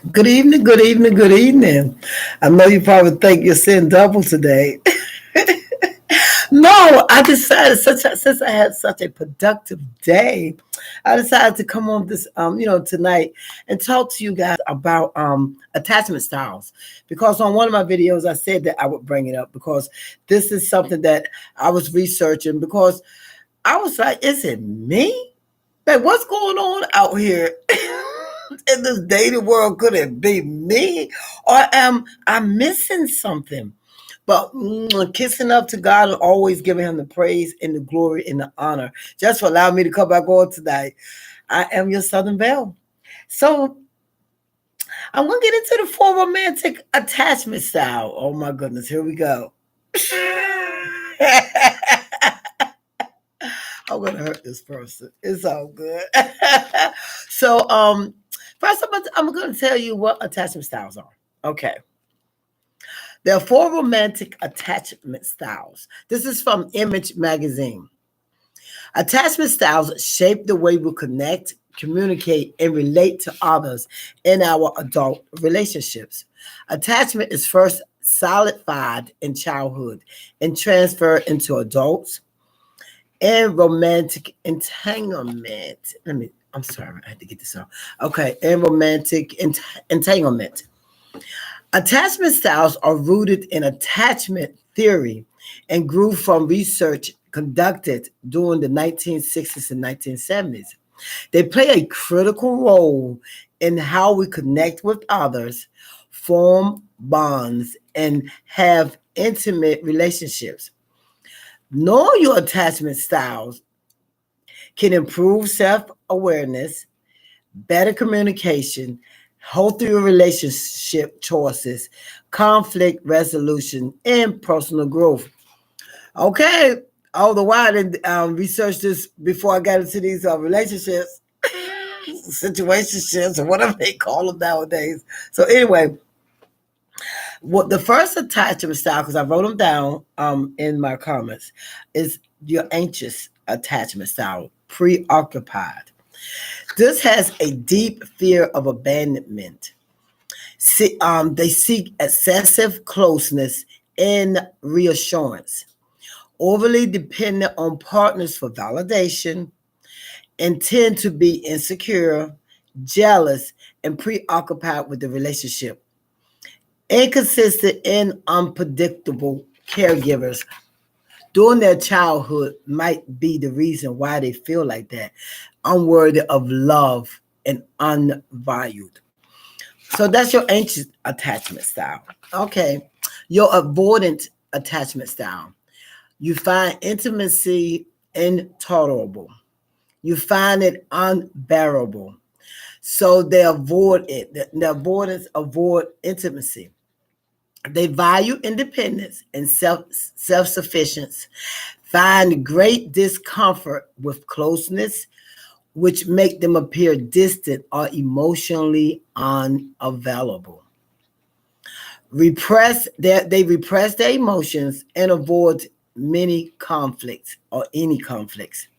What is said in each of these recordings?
Good evening, good evening, good evening. I know you probably think you're seeing double today. No, I decided since I had such a productive day, I decided to come on this tonight and talk to you guys about attachment styles. Because on one of my videos I said that I would bring it up because this is something that I was researching because I was like, is it me? Like what's going on out here? In this dating world, could it be me? Or am I missing something? But kissing up to God and always giving him the praise and the glory and the honor. Just for allowing me to come back on tonight. I am your Southern Belle. So I'm gonna get into the four romantic attachment style. Oh my goodness, here we go. I'm gonna hurt this person. It's all good. So first I'm gonna tell you what attachment styles are. Okay. There are four romantic attachment styles. This is from Image Magazine. Attachment styles shape the way we connect, communicate, and relate to others in our adult relationships. Attachment is first solidified in childhood and transferred into adults and romantic entanglement. I'm sorry, I had to get this out. Okay, and romantic entanglement. Attachment styles are rooted in attachment theory and grew from research conducted during the 1960s and 1970s. They play a critical role in how we connect with others, form bonds, and have intimate relationships. Knowing your attachment styles can improve self awareness, better communication, healthier relationship choices, conflict resolution, and personal growth. Okay, although I didn't research this before I got into these relationships, situationships, or whatever they call them nowadays. So anyway, what the first attachment style, because I wrote them down in my comments, is your anxious attachment style, preoccupied. This has a deep fear of abandonment. They seek excessive closeness and reassurance, overly dependent on partners for validation, and tend to be insecure, jealous, and preoccupied with the relationship. Inconsistent and unpredictable caregivers during their childhood might be the reason why they feel like that, unworthy of love and unvalued. So that's your anxious attachment style. Okay. Your avoidant attachment style. You find intimacy intolerable. You find it unbearable. So they avoid it. The avoidance avoid intimacy. They value independence and self-sufficiency, find great discomfort with closeness, which make them appear distant or emotionally unavailable. They repress their emotions and avoid many conflicts or any conflicts.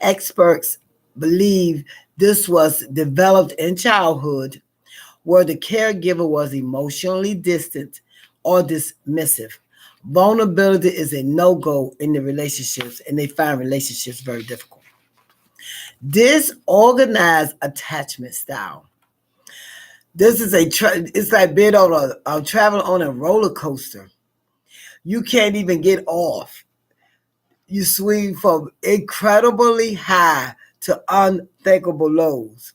Experts believe this was developed in childhood where the caregiver was emotionally distant or dismissive. Vulnerability is a no-go in the relationships, and they find relationships very difficult. Disorganized attachment style. This is it's like being on traveling on a roller coaster. You can't even get off. You swing from incredibly high to unthinkable lows.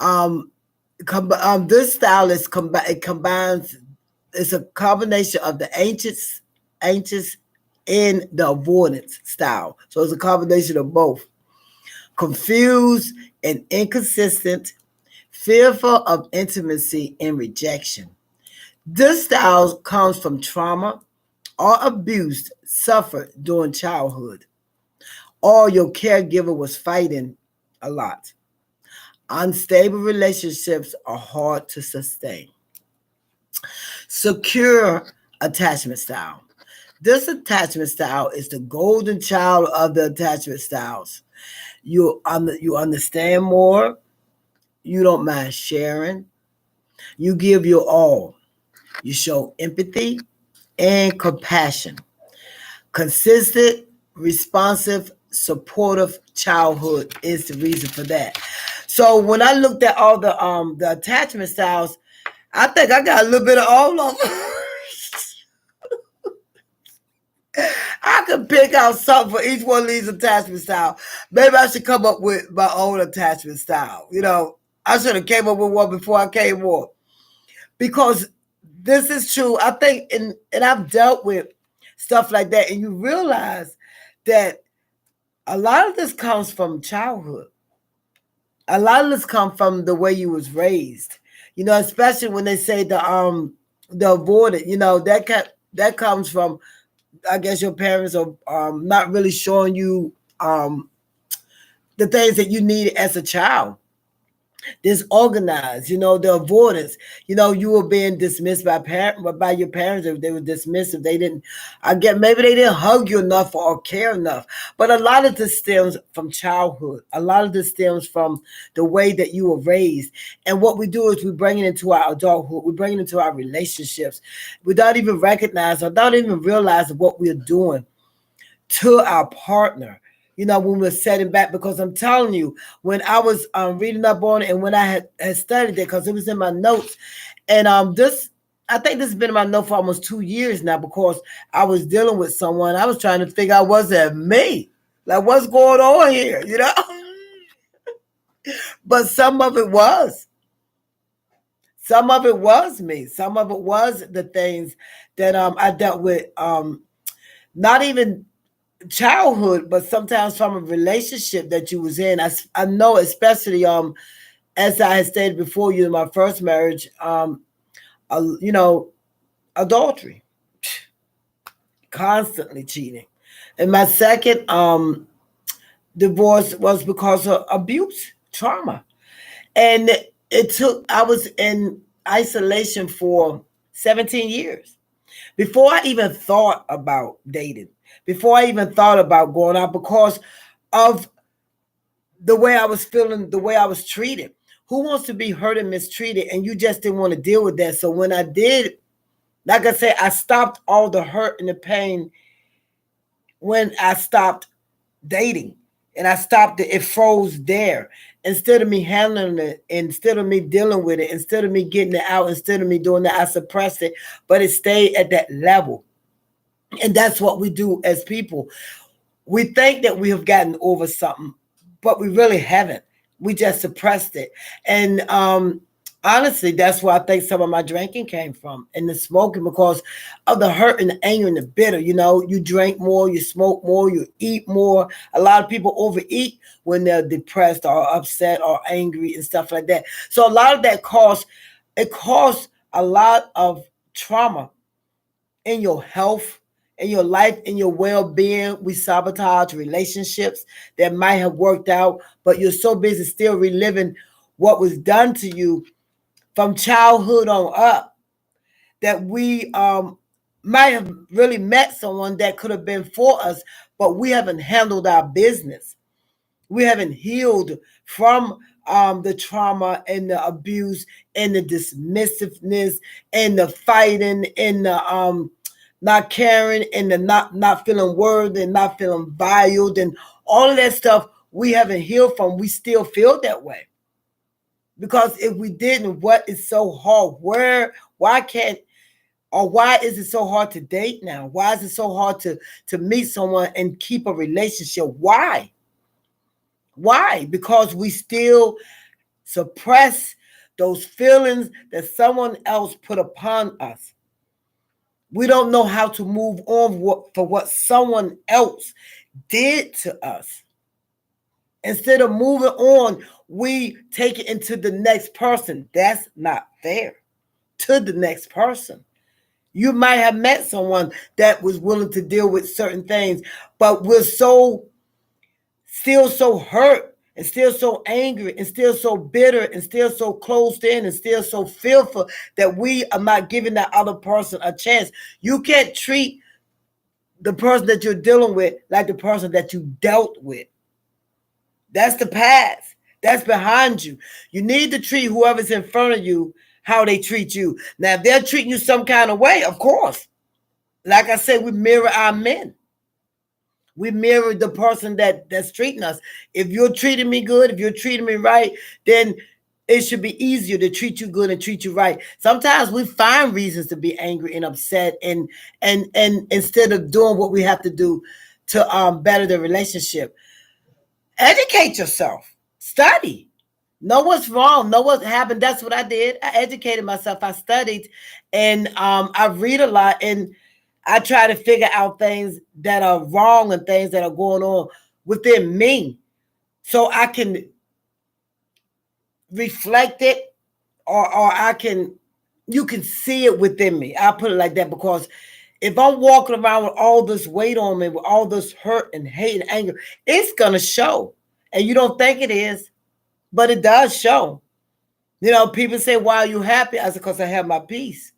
Um, this style it combines. It's a combination of the anxious, and the avoidance style. So it's a combination of both. Confused and inconsistent, fearful of intimacy and rejection. This style comes from trauma or abuse suffered during childhood, or your caregiver was fighting a lot. Unstable relationships are hard to sustain. Secure attachment style. This attachment style is the golden child of the attachment styles. You understand more. You don't mind sharing. You give your all. You show empathy and compassion. Consistent, responsive, supportive childhood is the reason for that. So when I looked at all the attachment styles, I think I got a little bit of all of them. I could pick out something for each one of these attachment styles. Maybe I should come up with my own attachment style. I should have came up with one before I came on. Because this is true. I think and I've dealt with stuff like that, and you realize that a lot of this comes from childhood. A lot of this comes from the way you was raised. Especially when they say the avoidant, that comes from, I guess, your parents are not really showing you the things that you need as a child. Disorganized, the avoidance. You were being dismissed by your parents. If they were dismissive, they didn't. I get maybe they didn't hug you enough or care enough. But a lot of this stems from childhood. A lot of this stems from the way that you were raised. And what we do is we bring it into our adulthood. We bring it into our relationships without even recognizing, without even realizing what we're doing to our partner. When we're setting back, because I'm telling you, when I was reading up on it and when I had studied it, because it was in my notes, and I think this has been in my note for almost 2 years now, because I was dealing with someone. I was trying to figure out, was that me? Like, what's going on here? But some of it was. Some of it was me. Some of it was the things that I dealt with. Not even childhood, but sometimes from a relationship that you was in. I know, especially as I had stated before, in my first marriage, adultery, constantly cheating. And my second divorce was because of abuse, trauma. And I was in isolation for 17 years before I even thought about dating, before I even thought about going out, because of the way I was feeling, the way I was treated. Who wants to be hurt and mistreated? And you just didn't want to deal with that. So when I did, like I said, I stopped all the hurt and the pain when I stopped dating. And I stopped it. It froze there. Instead of me handling it, instead of me dealing with it, instead of me getting it out, instead of me doing that, I suppressed it. But it stayed at that level. And that's what we do as people. We think that we have gotten over something, but we really haven't. We just suppressed it. And honestly, that's where I think some of my drinking came from, and the smoking, because of the hurt and the anger and the bitter. You drink more, you smoke more, you eat more. A lot of people overeat when they're depressed or upset or angry and stuff like that. So a lot of that costs a lot of trauma in your health, in your life, in your well-being. We sabotage relationships that might have worked out, but you're so busy still reliving what was done to you from childhood on up, that we might have really met someone that could have been for us, but we haven't handled our business. We haven't healed from the trauma and the abuse and the dismissiveness and the fighting and the not caring and the not feeling worthy and not feeling valued and all of that stuff. We haven't healed from. We still feel that way. Because if we didn't, what is so hard? Why is it so hard to date now? Why is it so hard to meet someone and keep a relationship? Why? Because we still suppress those feelings that someone else put upon us. We don't know how to move on for what someone else did to us. Instead of moving on, we take it into the next person. That's not fair to the next person. You might have met someone that was willing to deal with certain things, but we're still so hurt and still so angry and still so bitter and still so closed in and still so fearful that we are not giving that other person a chance. You can't treat the person that you're dealing with like the person that you dealt with. That's the past. That's behind you. You need to treat whoever's in front of you how they treat you. Now, if they're treating you some kind of way, of course, like I said, we mirror our men. We mirror the person that's treating us. If you're treating me good, if you're treating me right, then it should be easier to treat you good and treat you right. Sometimes we find reasons to be angry and upset, and instead of doing what we have to do to better the relationship. Educate yourself. Study. Know what's wrong. Know what happened. That's what I did. I educated myself. I studied, and I read a lot, and I try to figure out things that are wrong and things that are going on within me, so I can reflect it, or I can, you can see it within me. I'll put it like that, because if I'm walking around with all this weight on me, with all this hurt and hate and anger, it's gonna show. And you don't think it is, but it does show. You know, people say, "Why are you happy?" I said, "Because I have my peace."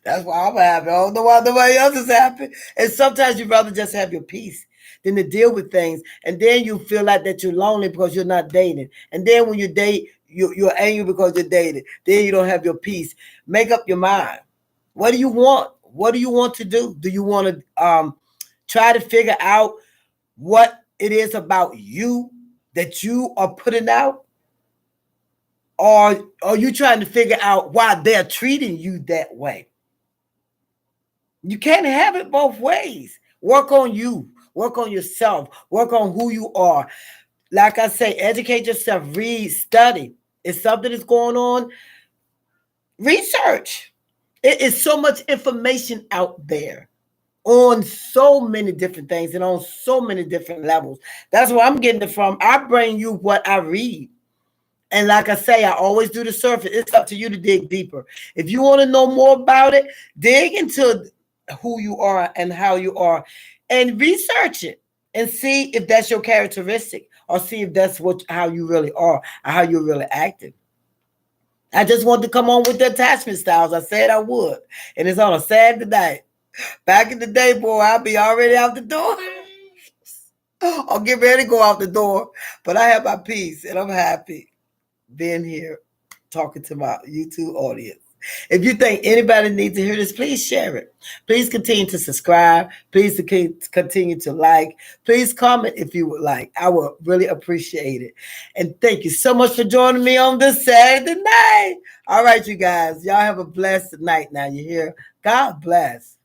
That's why I'm happy. I don't know why nobody else is happy. And sometimes you'd rather just have your peace than to deal with things. And then you feel like that you're lonely because you're not dating. And then when you date, you're angry because you're dating. Then you don't have your peace. Make up your mind. What do you want? What do you want to do? Do you want to try to figure out what it is about you that you are putting out? Or are you trying to figure out why they're treating you that way? You can't have it both ways. Work on you. Work on yourself. Work on who you are. Like I say, educate yourself. Read, study. If something is going on, research. It is so much information out there on so many different things and on so many different levels. That's where I'm getting it from. I bring you what I read. And like I say, I always do the surface. It's up to you to dig deeper. If you want to know more about it, dig into who you are and how you are, and research it and see if that's your characteristic, or see if that's how you really are, or how you're really acting. I just wanted to come on with the attachment styles. I said I would. And it's on a Saturday night. Back in the day, boy, I'd be already out the door. I'll get ready to go out the door. But I have my peace and I'm happy being here talking to my YouTube audience. If you think anybody needs to hear this, please share it. Please continue to subscribe. Please continue to like. Please comment if you would like. I would really appreciate it. And thank you so much for joining me on this Saturday night. All right, you guys. Y'all have a blessed night now. You hear? God bless.